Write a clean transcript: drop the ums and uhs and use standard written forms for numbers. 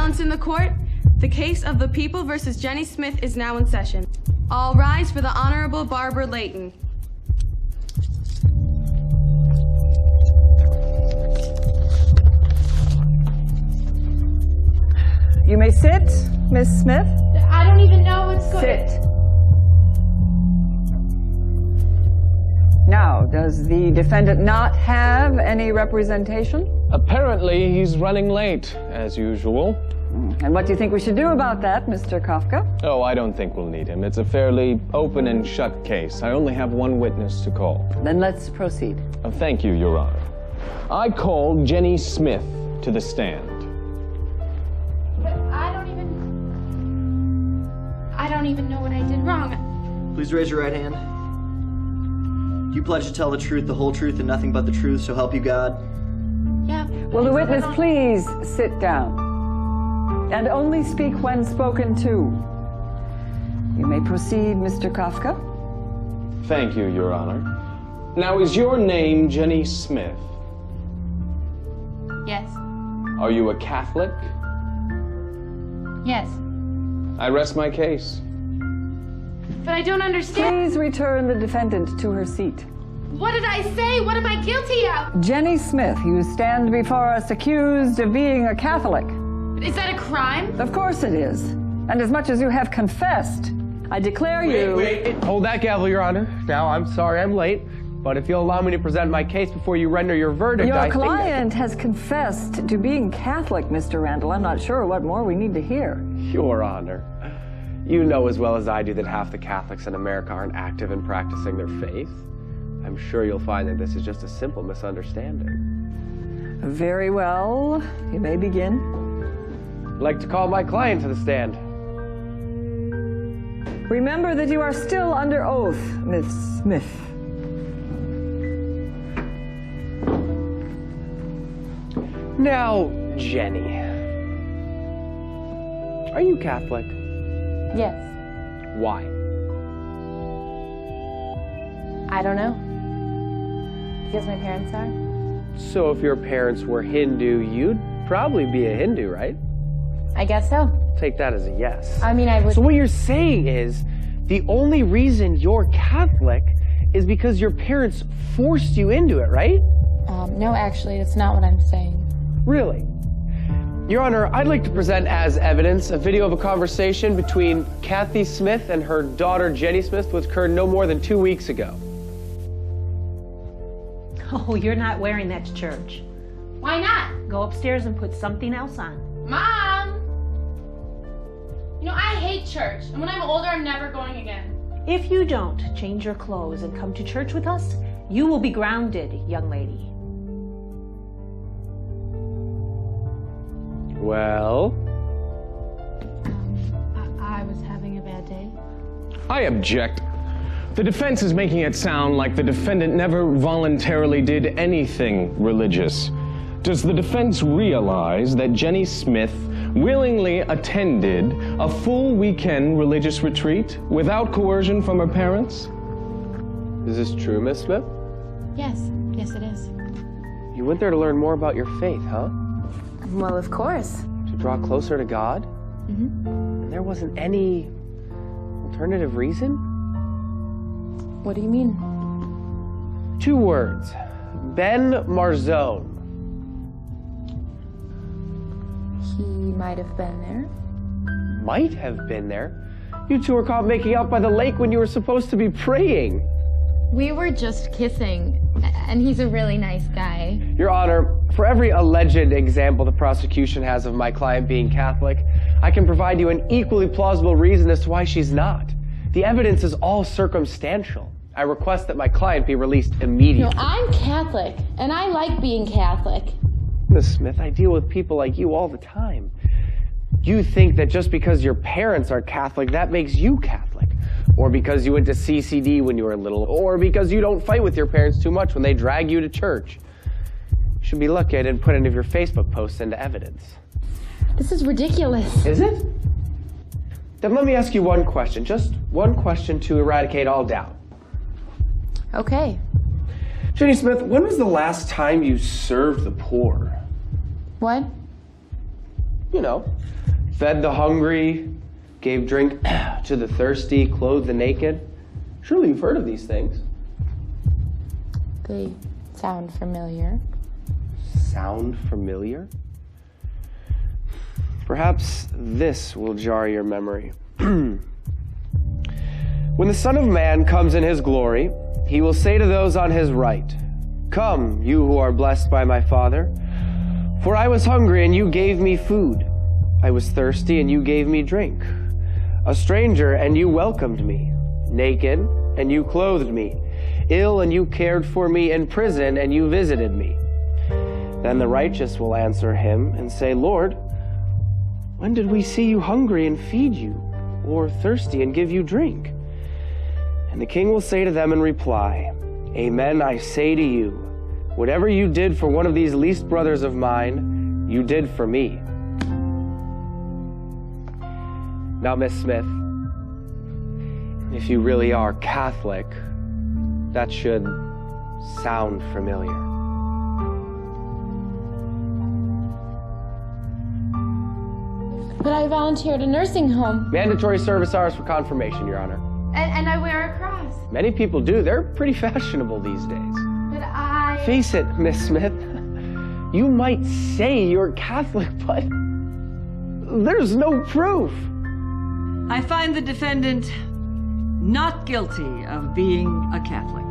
Silence in the court. The case of the People versus Jenny Smith is now in session. All rise for the Honorable Barbara Layton. You may sit, Miss Smith. I don't even know what's going on. Sit. Now, does the defendant not have any representation? Apparently, he's running late, as usual. And what do you think we should do about that, Mr. Kafka? Oh, I don't think we'll need him. It's a fairly open and shut case. I only have one witness to call. Then let's proceed. Thank you, Your Honor. I call Jenny Smith to the stand. But I don't even know what I did wrong. Please raise your right hand. Do you pledge to tell the truth, the whole truth, and nothing but the truth, so help you God? Yeah. Will the witness please sit down? And only speak when spoken to. You may proceed, Mr. Kafka. Thank you, Your Honor. Now, is your name Jenny Smith? Yes. Are you a Catholic? Yes. I rest my case. But I don't understand. Please return the defendant to her seat. What did I say? What am I guilty of? Jenny Smith, you stand before us accused of being a Catholic. Is that a crime? Of course it is. And as much as you have confessed, I declare you... Wait. Hold that gavel, Your Honor. Now, I'm sorry I'm late, but if you'll allow me to present my case before you render your verdict, Your client has confessed to being Catholic, Mr. Randall. I'm not sure what more we need to hear. Your Honor, you know as well as I do that half the Catholics in America aren't active in practicing their faith. I'm sure you'll find that this is just a simple misunderstanding. Very well. You may begin. I'd like to call my client to the stand. Remember that you are still under oath, Miss Smith. Now, Jenny, are you Catholic? Yes. Why? I don't know. Because my parents are. So if your parents were Hindu, you'd probably be a Hindu, right? I guess so. Take that as a yes. I mean, I would... So what you're saying is, the only reason you're Catholic is because your parents forced you into it, right? No, actually, that's not what I'm saying. Really? Your Honor, I'd like to present as evidence a video of a conversation between Kathy Smith and her daughter Jenny Smith, which occurred no more than 2 weeks ago. Oh, you're not wearing that to church. Why not? Go upstairs and put something else on. Mom! You know, I hate church, and when I'm older, I'm never going again. If you don't change your clothes and come to church with us, you will be grounded, young lady. Well? I was having a bad day. I object. The defense is making it sound like the defendant never voluntarily did anything religious. Does the defense realize that Jenny Smith willingly attended a full weekend religious retreat without coercion from her parents? Is this true, Miss Smith? Yes. Yes, it is. You went there to learn more about your faith, huh? Well, of course. To draw closer to God? Mm-hmm. And there wasn't any alternative reason? What do you mean? 2 words. Ben Marzone. He might have been there. Might have been there? You two were caught making out by the lake when you were supposed to be praying. We were just kissing, and he's a really nice guy. Your Honor, for every alleged example the prosecution has of my client being Catholic, I can provide you an equally plausible reason as to why she's not. The evidence is all circumstantial. I request that my client be released immediately. No, I'm Catholic, and I like being Catholic. Miss Smith, I deal with people like you all the time. You think that just because your parents are Catholic, that makes you Catholic. Or because you went to CCD when you were little. Or because you don't fight with your parents too much when they drag you to church. You should be lucky I didn't put any of your Facebook posts into evidence. This is ridiculous. Is it? Then let me ask you one question. Just one question to eradicate all doubt. Okay. Jenny Smith, when was the last time you served the poor? What? you know, fed the hungry, gave drink to the thirsty, clothed the naked. Surely you've heard of these things. They sound familiar. Sound familiar? Perhaps this will jar your memory. When the Son of Man comes in his glory, he will say to those on his right, "Come, you who are blessed by my Father, for I was hungry and you gave me food. I was thirsty and you gave me drink. A stranger and you welcomed me. Naked and you clothed me. Ill and you cared for me. In prison and you visited me." Then the righteous will answer him and say, "Lord, when did we see you hungry and feed you, or thirsty and give you drink?" And the king will say to them in reply, "Amen, I say to you, whatever you did for one of these least brothers of mine, you did for me." Now, Miss Smith, if you really are Catholic, that should sound familiar. But I volunteered at a nursing home. Mandatory service hours for confirmation, Your Honor. And I wear a cross. Many people do. They're pretty fashionable these days. But I... Face it, Miss Smith. You might say you're Catholic, but there's no proof. I find the defendant not guilty of being a Catholic.